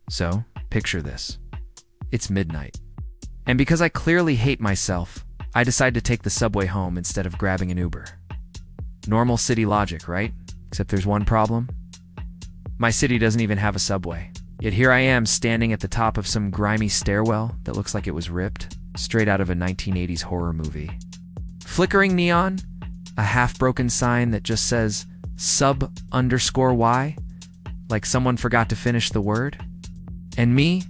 So, picture this. It's midnight. And because I clearly hate myself, I decide to take the subway home instead of grabbing an Uber. Normal city logic, right? Except there's one problem. My city doesn't even have a subway. Yet here I am standing at the top of some grimy stairwell that looks like it was ripped straight out of a 1980s horror movie. Flickering neon, a half-broken sign that just says sub_Y, like someone forgot to finish the word. And me,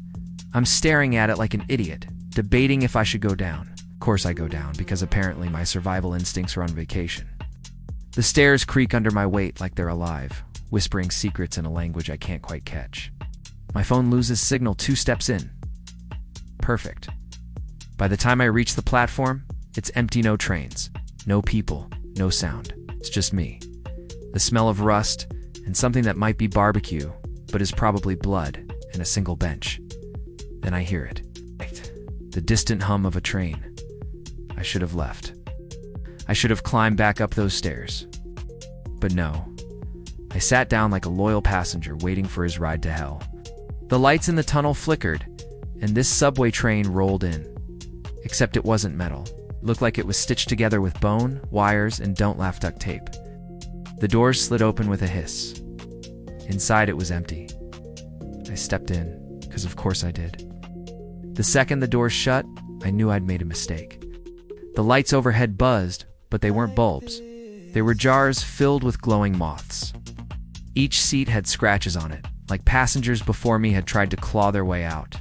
I'm staring at it like an idiot, debating if I should go down. Of course I go down, because apparently my survival instincts are on vacation. The stairs creak under my weight like they're alive, whispering secrets in a language I can't quite catch. My phone loses signal 2 steps in. Perfect. By the time I reach the platform, it's empty, no trains, no people, no sound. It's just me. The smell of rust, and something that might be barbecue, but is probably blood, and a single bench. Then I hear it. The distant hum of a train. I should have left. I should have climbed back up those stairs. But no. I sat down like a loyal passenger waiting for his ride to hell. The lights in the tunnel flickered, and this subway train rolled in. Except it wasn't metal. It looked like it was stitched together with bone, wires, and don't laugh duct tape. The doors slid open with a hiss. Inside it was empty. I stepped in, because of course I did. The second the doors shut, I knew I'd made a mistake. The lights overhead buzzed, but they weren't bulbs. They were jars filled with glowing moths. Each seat had scratches on it, like passengers before me had tried to claw their way out.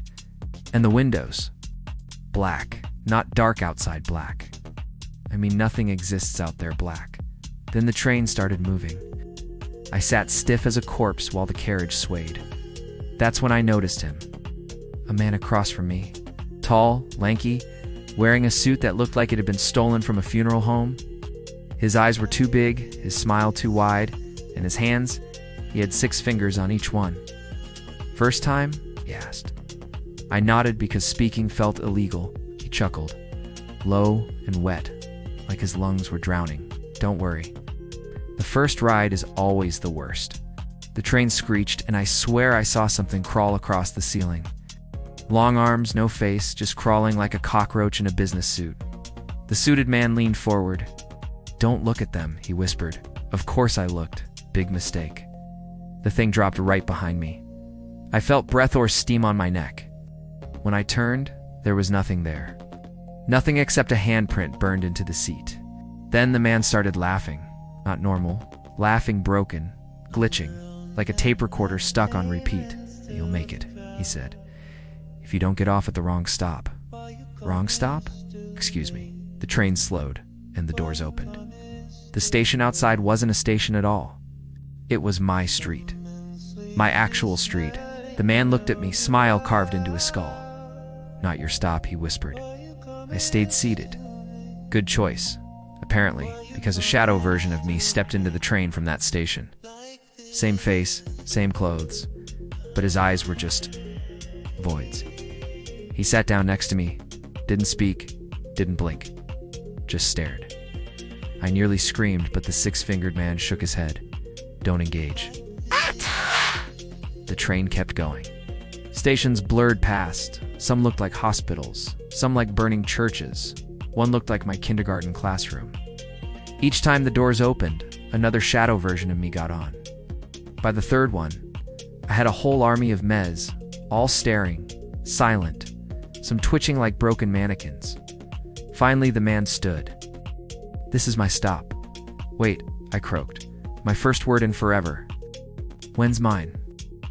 And the windows. Black, not dark outside black. I mean, nothing exists out there black. Then the train started moving. I sat stiff as a corpse while the carriage swayed. That's when I noticed him. A man across from me. Tall, lanky, wearing a suit that looked like it had been stolen from a funeral home. His eyes were too big, his smile too wide, and his hands, he had 6 fingers on each one. First time? He asked. I nodded because speaking felt illegal. He chuckled. Low and wet, like his lungs were drowning. Don't worry. The first ride is always the worst. The train screeched, and I swear I saw something crawl across the ceiling. Long arms, no face, just crawling like a cockroach in a business suit. The suited man leaned forward. Don't look at them, he whispered. Of course I looked. Big mistake. The thing dropped right behind me. I felt breath or steam on my neck. When I turned, there was nothing there. Nothing except a handprint burned into the seat. Then the man started laughing. Not normal. Laughing broken. Glitching. Like a tape recorder stuck on repeat. You'll make it, he said. If you don't get off at the wrong stop. Wrong stop? Excuse me. The train slowed, and the doors opened. The station outside wasn't a station at all. It was my street. My actual street. The man looked at me, smile carved into his skull. Not your stop, he whispered. I stayed seated. Good choice, apparently, because a shadow version of me stepped into the train from that station. Same face, same clothes, but his eyes were just voids. He sat down next to me, didn't speak, didn't blink, just stared. I nearly screamed, but the 6-fingered man shook his head. Don't engage. The train kept going. Stations blurred past. Some looked like hospitals, some like burning churches. One looked like my kindergarten classroom. Each time the doors opened, another shadow version of me got on. By the third one, I had a whole army of mez, all staring, silent, some twitching like broken mannequins. Finally, the man stood. This is my stop. Wait, I croaked. My first word in forever. When's mine?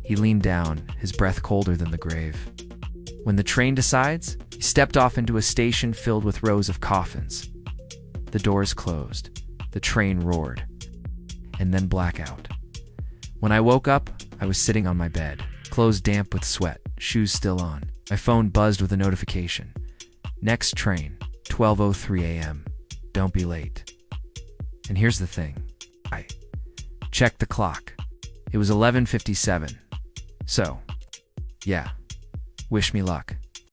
He leaned down, his breath colder than the grave. When the train decides, he stepped off into a station filled with rows of coffins. The doors closed. The train roared. And then blackout. When I woke up, I was sitting on my bed, clothes damp with sweat, shoes still on. My phone buzzed with a notification. Next train, 12:03 a.m. Don't be late. And here's the thing. I checked the clock. It was 11:57. So, yeah, wish me luck.